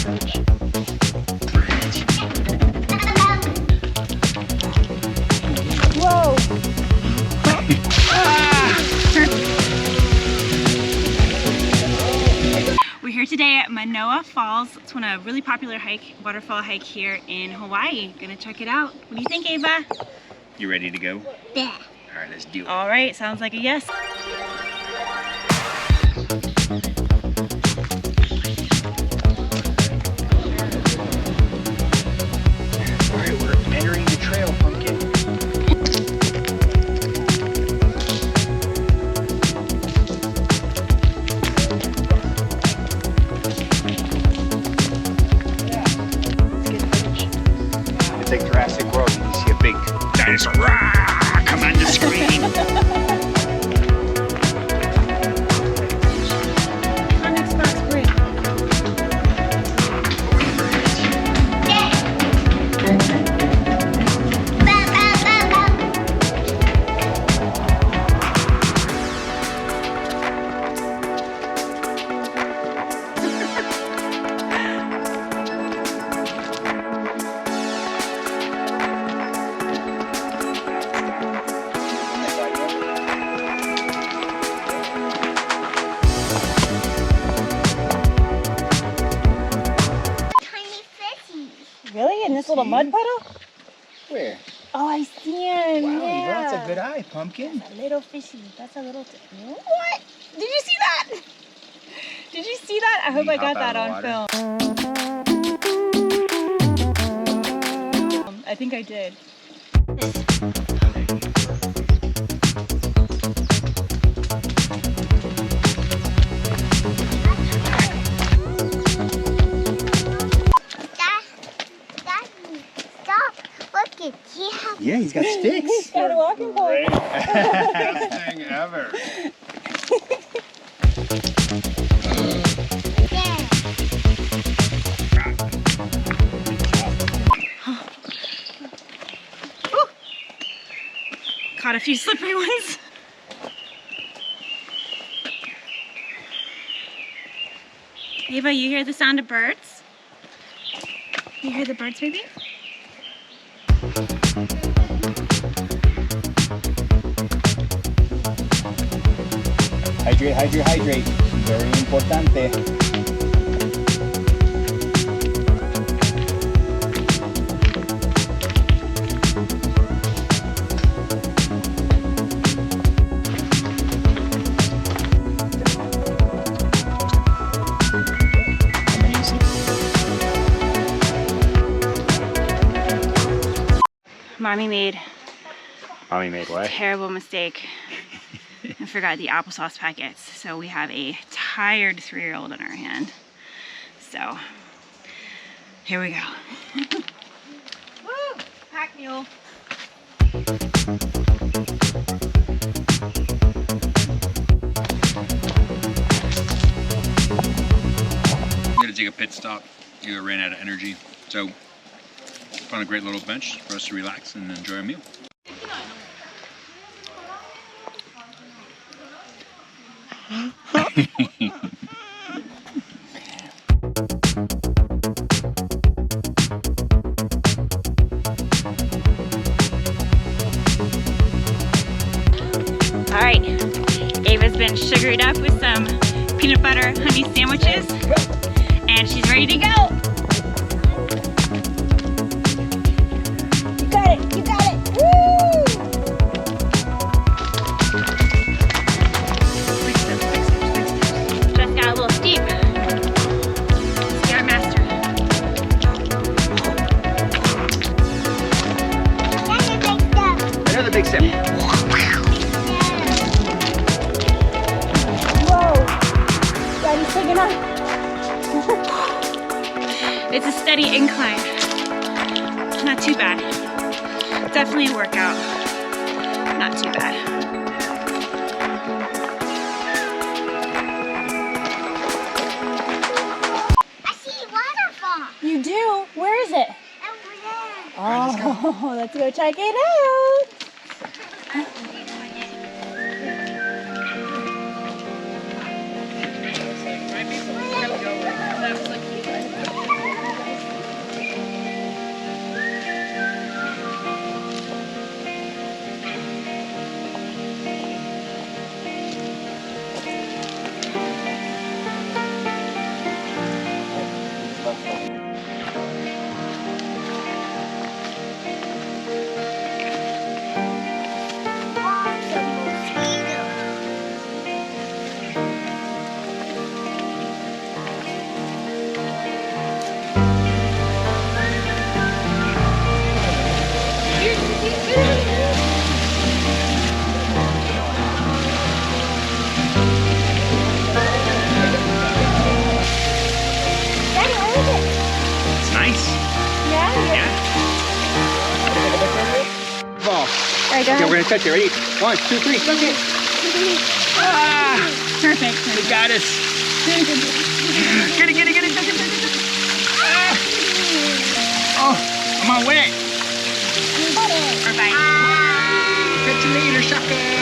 Whoa! We're here today at Manoa Falls. It's a really popular waterfall hike here in Hawaii. Gonna check it out. What do you think, Ava? You ready to go? Yeah. All right, let's do it. All right, sounds like a yes. All right, we're entering the trail, Pumpkin. It's like Jurassic World. You see a big dinosaur come on the screen. Really? In this little mud puddle? Where? Oh, I see him. Wow, Yeah. that's a good eye, Pumpkin. That's a little fishy. That's a little. What? Did you see that? Did you see that? I hope I got that on film. I think I did. Yeah, he's got sticks. He's got a walking pole. Best thing ever. Caught a few slippery ones. Ava, you hear the sound of birds? You hear the birds, maybe? Hydrate, hydrate, hydrate. Very importante. Mommy made what? a terrible mistake and forgot the applesauce packets. So we have a tired 3-year-old in our hand. So here we go. Woo! Pack mule. We had to take a pit stop. We ran out of energy. So found a great little bench for us to relax and enjoy a meal. All right, Ava's been sugared up with some peanut butter honey sandwiches, and she's ready to go. You got it, you got it, woo! Just got a little steep. Scoutmaster. Another big step. Daddy's taking off. It's a steady incline. Not too bad. Definitely a workout. Not too bad. I see a waterfall. You do? Where is it? Over there. Oh, let's go check it out. Okay, we're gonna touch it. Ready? 1, 2, 3. Touch it. Ah, Perfect. you got us. Get it, get it, get it. Touch it, touch it, touch it. Ah. Oh, I'm on wet. Bye. Catch you later, sucker.